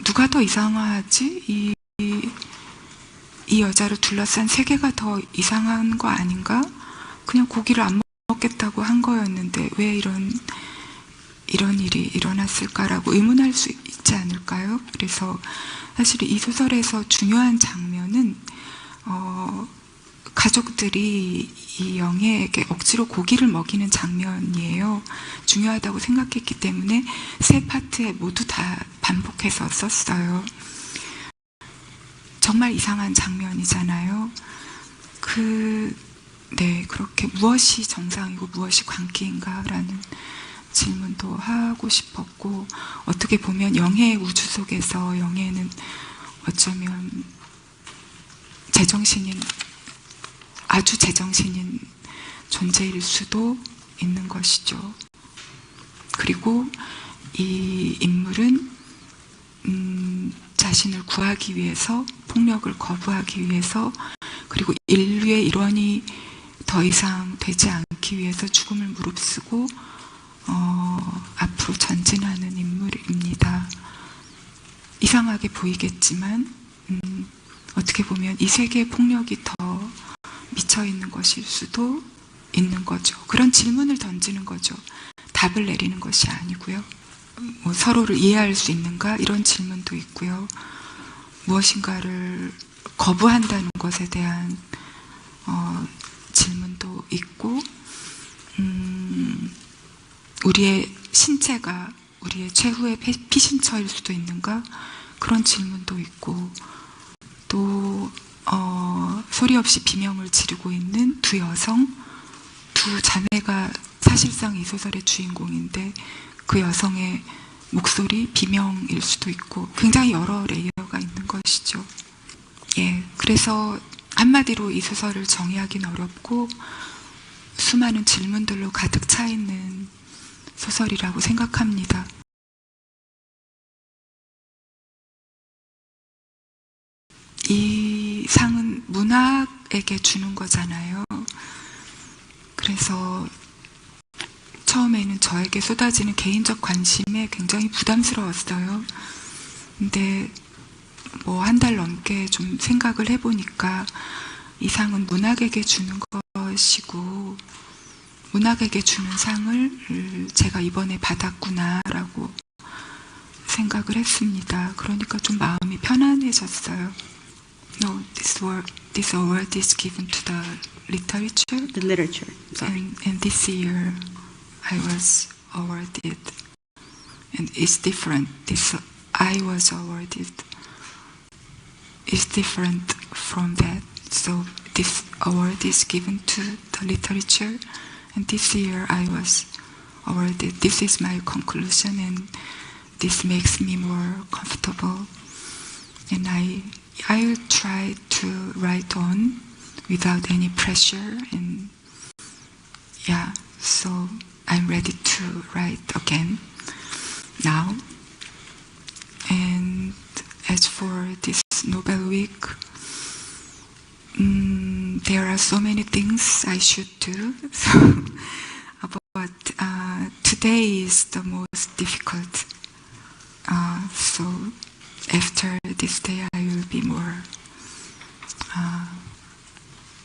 누가 더 이상하지? 이 여자를 둘러싼 세계가 더 이상한 거 아닌가? 그냥 고기를 안 먹겠다고 한 거였는데 왜 이런 일이 일어났을까라고 의문할 수 있지 않을까요? 그래서 사실 이 소설에서 중요한 장면은 가족들이 이 영애에게 억지로 고기를 먹이는 장면이에요. 중요하다고 생각했기 때문에 세 파트에 모두 다 반복해서 썼어요. 정말 이상한 장면이잖아요. 그렇게 무엇이 정상이고 무엇이 광기인가라는 질문도 하고 싶었고, 어떻게 보면 영의 우주 속에서 영애는 어쩌면 아주 제정신인 존재일 수도 있는 것이죠. 그리고 이 인물은 자신을 구하기 위해서, 폭력을 거부하기 위해서, 그리고 인류의 일원이 더 이상 되지 않기 위해서 죽음을 무릅쓰고 앞으로 전진하는 인물입니다. 이상하게 보이겠지만 어떻게 보면 이 세계의 폭력이 더 미쳐 있는 것일 수도 있는 거죠. 그런 질문을 던지는 거죠. 답을 내리는 것이 아니고요. 뭐 서로를 이해할 수 있는가? 이런 질문도 있고요. 무엇인가를 거부한다는 것에 대한 질문도 있고, 우리의 신체가 우리의 최후의 피신처일 수도 있는가? 그런 질문도 있고, 또 소리 없이 비명을 지르고 있는 두 여성, 두 자매가 사실상 이 소설의 주인공인데, 그 여성의 목소리, 비명일 수도 있고, 굉장히 여러 레이어가 있는 것이죠. 예, 그래서 한마디로 이 소설을 정의하기는 어렵고 수많은 질문들로 가득 차 있는 소설이라고 생각합니다. 이 상은 문학에게 주는 거잖아요. 그래서 처음에는 저에게 쏟아지는 개인적 관심에 굉장히 부담스러웠어요. 근데 뭐 한 달 넘게 좀 생각을 해보니까 이 상은 문학에게 주는 것이고, 문학에게 주는 상을 제가 이번에 받았구나라고 생각을 했습니다. 그러니까 좀 마음이 편안해졌어요. No, this award is given to the literature. The literature. Sorry. And this year I was awarded, and it's different. This I was awarded is different from that. So this award is given to the literature, and this year I was awarded. This is my conclusion, and this makes me more comfortable. And I'll try to write on without any pressure, and yeah, so I'm ready to write again now. And as for this Nobel Week, there are so many things I should do, but today is the most difficult. So after this day, I will be more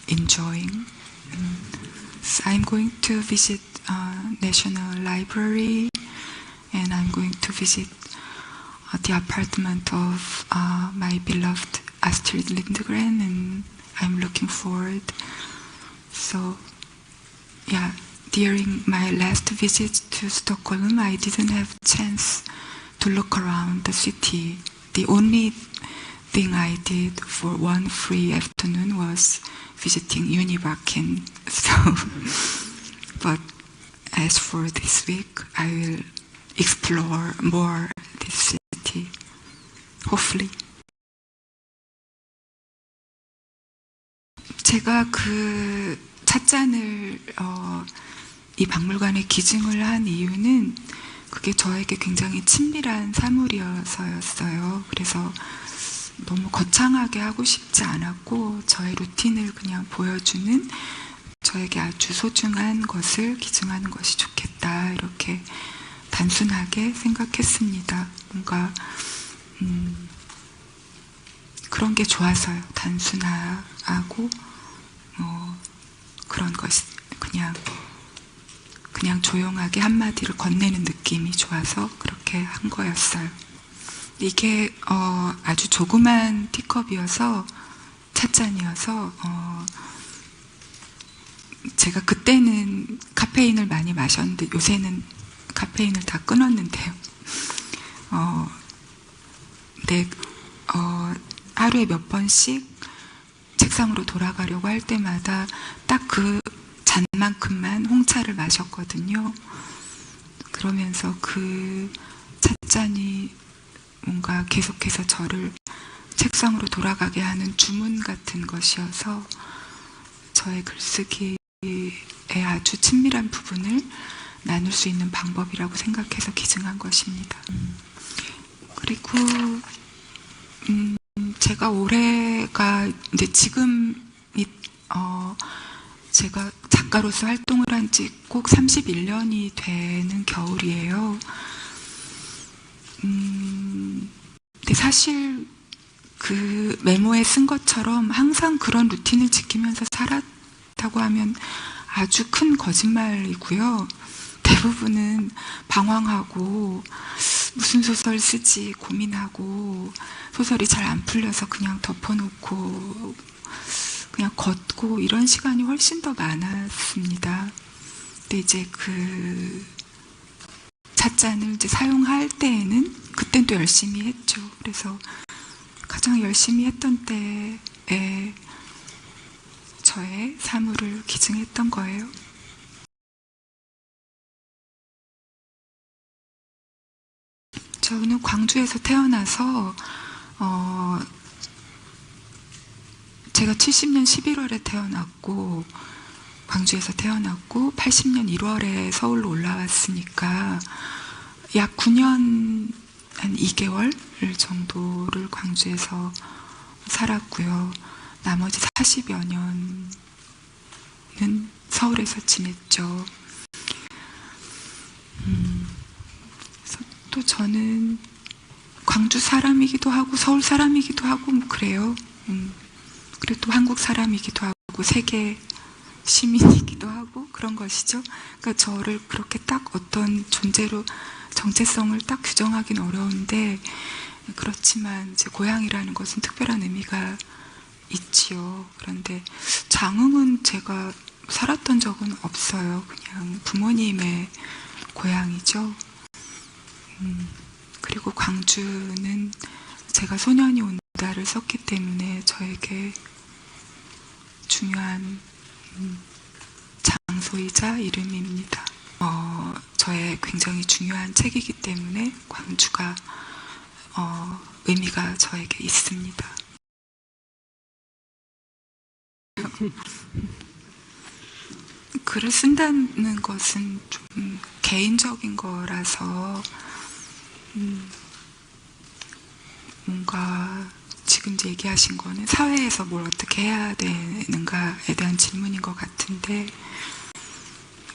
enjoying. So I'm going to visit National Library, and I'm going to visit the apartment of my beloved Astrid Lindgren, and I'm looking forward. So, yeah, during my last visit to Stockholm, I didn't have a chance to look around the city. The only thing I did for one free afternoon was visiting Unibaken. So, but as for this week, I will explore more this city, hopefully. 제가 그 찻잔을 이 박물관에 기증을 한 이유는 그게 저에게 굉장히 친밀한 사물이어서였어요. 그래서 너무 거창하게 하고 싶지 않았고, 저의 루틴을 그냥 보여주는 저에게 아주 소중한 것을 기증하는 것이 좋겠다, 이렇게 단순하게 생각했습니다. 뭔가 그런 게 좋아서요. 단순하고 그런 것이 그냥 조용하게 한마디를 건네는 느낌이 좋아서 그렇게 한 거였어요. 이게 아주 조그만 티컵이어서, 찻잔이어서 제가 그때는 카페인을 많이 마셨는데 요새는 카페인을 다 끊었는데요. 하루에 몇 번씩 책상으로 돌아가려고 할 때마다 딱 그 잔만큼만 홍차를 마셨거든요. 그러면서 그 찻잔이 뭔가 계속해서 저를 책상으로 돌아가게 하는 주문 같은 것이어서 저의 글쓰기의 아주 친밀한 부분을 나눌 수 있는 방법이라고 생각해서 기증한 것입니다. 그리고 제가 올해가 이제 지금 제가 작가로서 활동을 한 지 꼭 31년이 되는 겨울이에요. 근데 사실 그 메모에 쓴 것처럼 항상 그런 루틴을 지키면서 살았다고 하면 아주 큰 거짓말이고요. 대부분은 방황하고 무슨 소설 쓰지 고민하고 소설이 잘 안 풀려서 그냥 덮어놓고 그냥 걷고 이런 시간이 훨씬 더 많았습니다. 근데 이제 그 찻잔을 이제 사용할 때에는 그땐 또 열심히 했죠. 그래서 가장 열심히 했던 때에 저의 사물을 기증했던 거예요. 저는 광주에서 태어나서 제가 70년 11월에 태어났고 광주에서 태어났고 80년 1월에 서울로 올라왔으니까 약 9년 한 2개월 정도를 광주에서 살았고요. 나머지 40여 년은 서울에서 지냈죠. 또 저는 광주 사람이기도 하고 서울 사람이기도 하고 뭐 그래요. 그리고 또 한국 사람이기도 하고 세계 시민이기도 하고 그런 것이죠. 그러니까 저를 그렇게 딱 어떤 존재로 정체성을 딱 규정하기는 어려운데 그렇지만 제 고향이라는 것은 특별한 의미가 있지요. 그런데 장흥은 제가 살았던 적은 없어요. 그냥 부모님의 고향이죠. 그리고 광주는 제가 소년이 온다를 썼기 때문에 저에게 중요한 장소이자 이름입니다. 저의 굉장히 중요한 책이기 때문에 광주가 의미가 저에게 있습니다. 글을 쓴다는 것은 좀 개인적인 거라서 뭔가 지금 얘기하신 거는 사회에서 뭘 어떻게 해야 되는가에 대한 질문인 것 같은데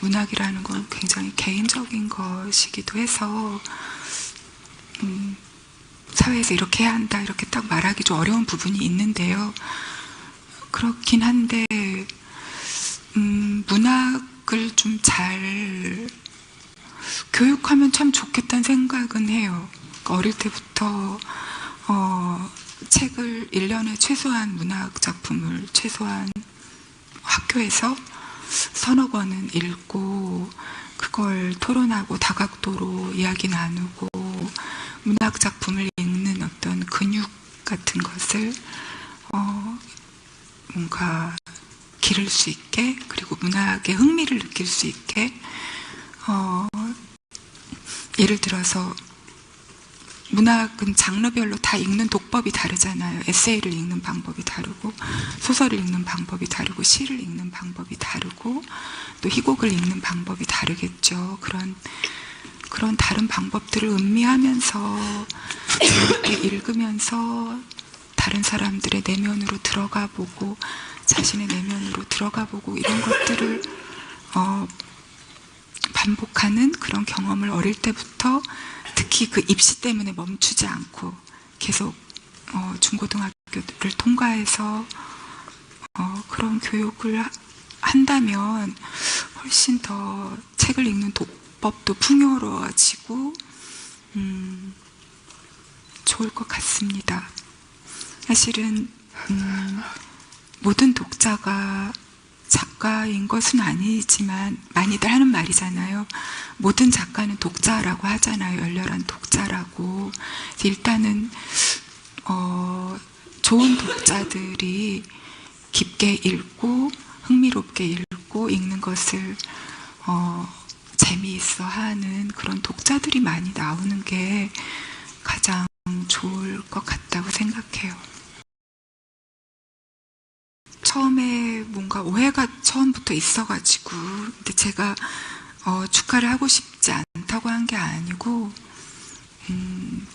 문학이라는 건 굉장히 개인적인 것이기도 해서 사회에서 이렇게 해야 한다 이렇게 딱 말하기 좀 어려운 부분이 있는데요. 그렇긴 한데 문학을 좀 잘 교육하면 참 좋겠다는 생각은 해요. 어릴 때부터 책을 1년에 최소한 문학 작품을 최소한 학교에서 서너 권은 읽고 그걸 토론하고 다각도로 이야기 나누고 문학 작품을 읽는 어떤 근육 같은 것을 뭔가 기를 수 있게 그리고 문학의 흥미를 느낄 수 있게 예를 들어서 문학은 장르별로 다 읽는 독법이 다르잖아요. 에세이를 읽는 방법이 다르고 소설을 읽는 방법이 다르고 시를 읽는 방법이 다르고 또 희곡을 읽는 방법이 다르겠죠. 그런 다른 방법들을 음미하면서 이렇게 읽으면서 다른 사람들의 내면으로 들어가 보고 자신의 내면으로 들어가 보고 이런 것들을 반복하는 그런 경험을 어릴 때부터 특히 그 입시 때문에 멈추지 않고 계속 중고등학교를 통과해서 그런 교육을 한다면 훨씬 더 책을 읽는 독법도 풍요로워지고 좋을 것 같습니다. 사실은 모든 독자가 작가인 것은 아니지만 많이들 하는 말이잖아요. 모든 작가는 독자라고 하잖아요. 열렬한 독자라고. 일단은 좋은 독자들이 깊게 읽고 흥미롭게 읽고 읽는 것을 재미있어 하는 그런 독자들이 많이 나오는 게 가장 좋을 것 같다고 생각해요. 처음에 뭔가 오해가 처음부터 있어가지고, 근데 제가 축하를 하고 싶지 않다고 한 게 아니고,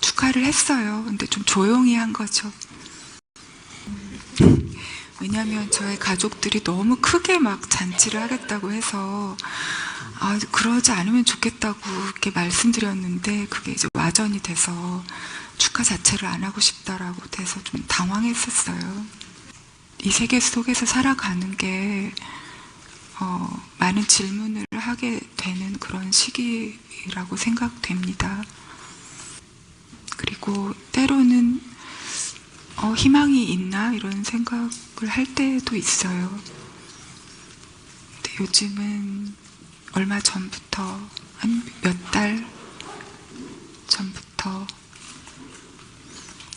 축하를 했어요. 근데 좀 조용히 한 거죠. 왜냐하면 저의 가족들이 너무 크게 막 잔치를 하겠다고 해서 그러지 않으면 좋겠다고 이렇게 말씀드렸는데 그게 이제 와전이 돼서 축하 자체를 안 하고 싶다라고 돼서 좀 당황했었어요. 이 세계 속에서 살아가는 게 많은 질문을 하게 되는 그런 시기라고 생각됩니다. 그리고 때로는 희망이 있나 이런 생각을 할 때도 있어요. 근데 요즘은 얼마 전부터 한 몇 달 전부터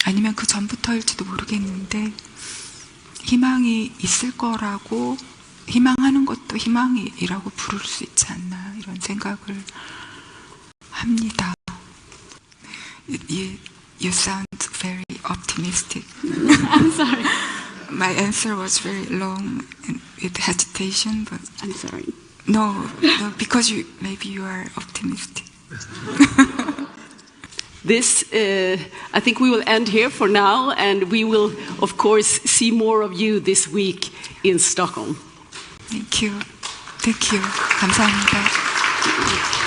아니면 그 전부터일지도 모르겠는데 희망이 있을 거라고 희망하는 것도 희망이라고 부를 수 있지 않나 이런 생각을 합니다. You sound very optimistic. I'm sorry. My answer was very long and with hesitation, but I'm sorry. no, because maybe you are optimistic. This, I think we will end here for now, and we will, of course, see more of you this week in Stockholm. Thank you. 감사합니다.